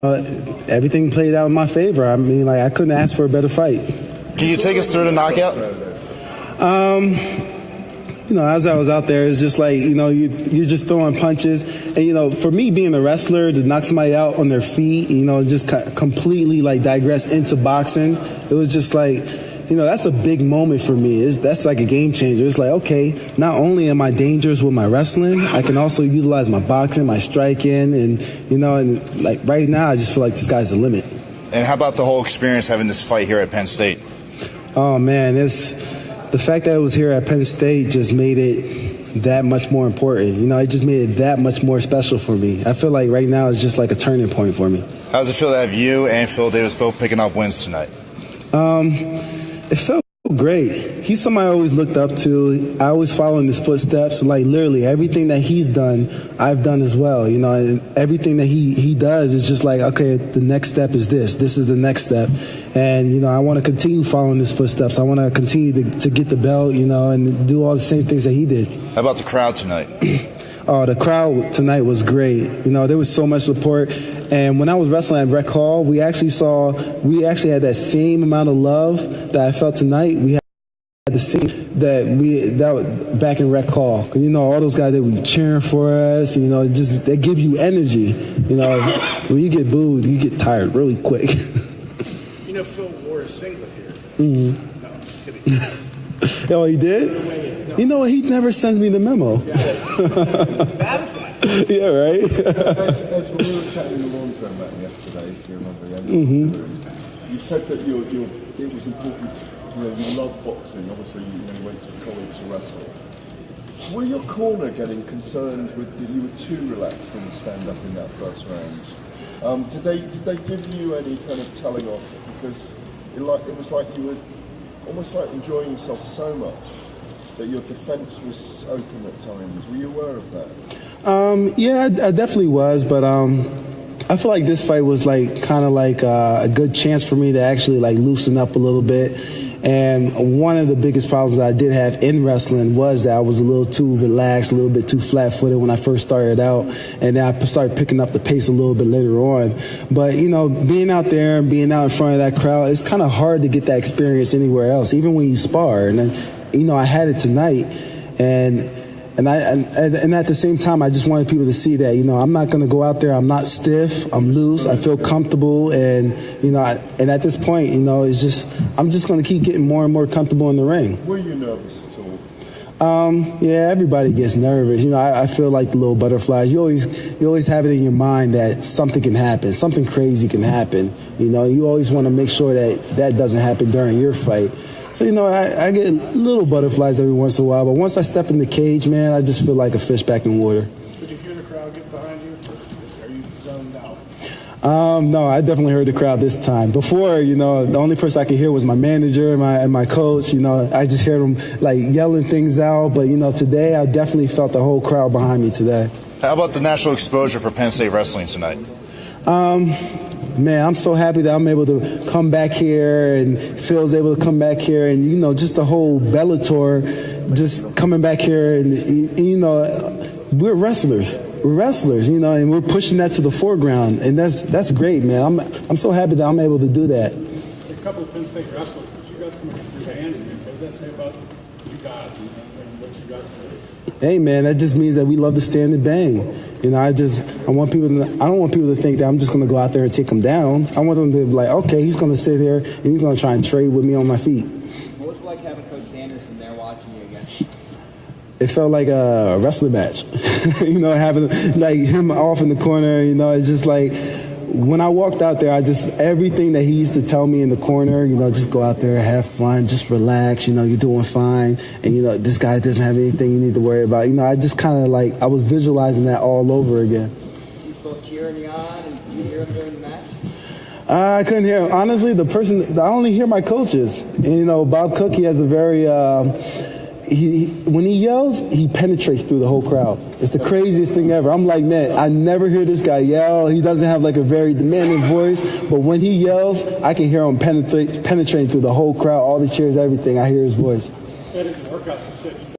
Everything played out in my favor. I mean, like, I couldn't ask for a better fight. Can you take us through the knockout? As I was out there, it's just like, you're just throwing punches. And, for me, being a wrestler, to knock somebody out on their feet, just completely, like, digress into boxing, it was just like, that's a big moment for me. That's like a game changer. It's like, okay, not only am I dangerous with my wrestling, I can also utilize my boxing, my striking, and like right now, I just feel like the sky's the limit. And how about the whole experience having this fight here at Penn State? Oh, man, the fact that it was here at Penn State just made it that much more important. It just made it that much more special for me. I feel like right now it's just like a turning point for me. How does it feel to have you and Phil Davis both picking up wins tonight? It felt great. He's somebody I always looked up to. I always follow in his footsteps. Like, literally, everything that he's done, I've done as well. And everything that he does is just like, okay, the next step is this. This is the next step. And, I want to continue following his footsteps. I want to continue to get the belt, and do all the same things that he did. How about the crowd tonight? Oh, the crowd tonight was great. There was so much support. And when I was wrestling at Rec Hall, we actually had that same amount of love that I felt tonight. We had the same that back in Rec Hall. All those guys that were cheering for us, they give you energy. When you get booed, you get tired really quick. Phil wore a singlet here. Mm-hmm. No, I'm just kidding. Oh, he did? He never sends me the memo. Yeah, right? Ed, when we were chatting in the laundry room yesterday, if you remember, you said that it was important, you love boxing, obviously you went to college to wrestle. Were your corner getting concerned with that you were too relaxed in the stand-up in that first round? Did they give you any kind of telling off? Because it was like you were almost like enjoying yourself so much that your defense was open at times. Were you aware of that? Yeah, I definitely was, but I feel like this fight was like kind of like a good chance for me to actually like loosen up a little bit. And one of the biggest problems I did have in wrestling was that I was a little too relaxed, a little bit too flat-footed when I first started out, and then I started picking up the pace a little bit later on. But, being out there and being out in front of that crowd, it's kind of hard to get that experience anywhere else, even when you spar. And then, I had it tonight, and at the same time, I just wanted people to see that, I'm not going to go out there. I'm not stiff. I'm loose. I feel comfortable. And, and at this point, it's just, I'm just going to keep getting more and more comfortable in the ring. Were you nervous at all? Yeah, everybody gets nervous. I feel like the little butterflies. You always have it in your mind that something can happen. Something crazy can happen. You always want to make sure that doesn't happen during your fight. So, I get little butterflies every once in a while, but once I step in the cage, man, I just feel like a fish back in water. Did you hear the crowd get behind you? Are you zoned out? No, I definitely heard the crowd this time. Before, the only person I could hear was my manager and my coach. I just heard them like yelling things out. But, today I definitely felt the whole crowd behind me today. How about the national exposure for Penn State wrestling tonight? Man, I'm so happy that I'm able to come back here and Phil's able to come back here and, just the whole Bellator just coming back here and, we're wrestlers. We're wrestlers, and we're pushing that to the foreground. And that's great, man. I'm so happy that I'm able to do that. A couple of Penn State wrestlers, but you guys come up with your hands in. What does that say about you guys and what you guys do? Hey, man, that just means that we love to stand and bang. I don't want people to think that I'm just going to go out there and take them down. I want them to be like, okay, he's going to sit here and he's going to try and trade with me on my feet. What's it like having Coach Sanderson there watching you again? It felt like a wrestling match, having like him off in the corner, it's just like when I walked out there, everything that he used to tell me in the corner, just go out there, have fun, just relax, you're doing fine. And, this guy doesn't have anything you need to worry about. I just kind of like, I was visualizing that all over again. Is he still cheering you on? And did you hear him during the match? I couldn't hear him. Honestly, I only hear my coaches. And, Bob Cook, he has a very, when he yells, he penetrates through the whole crowd. It's the craziest thing ever. I'm like, man, I never hear this guy yell. He doesn't have like a very demanding voice, but when he yells, I can hear him penetrating through the whole crowd, all the cheers, everything. I hear his voice. That is the workouts to sit.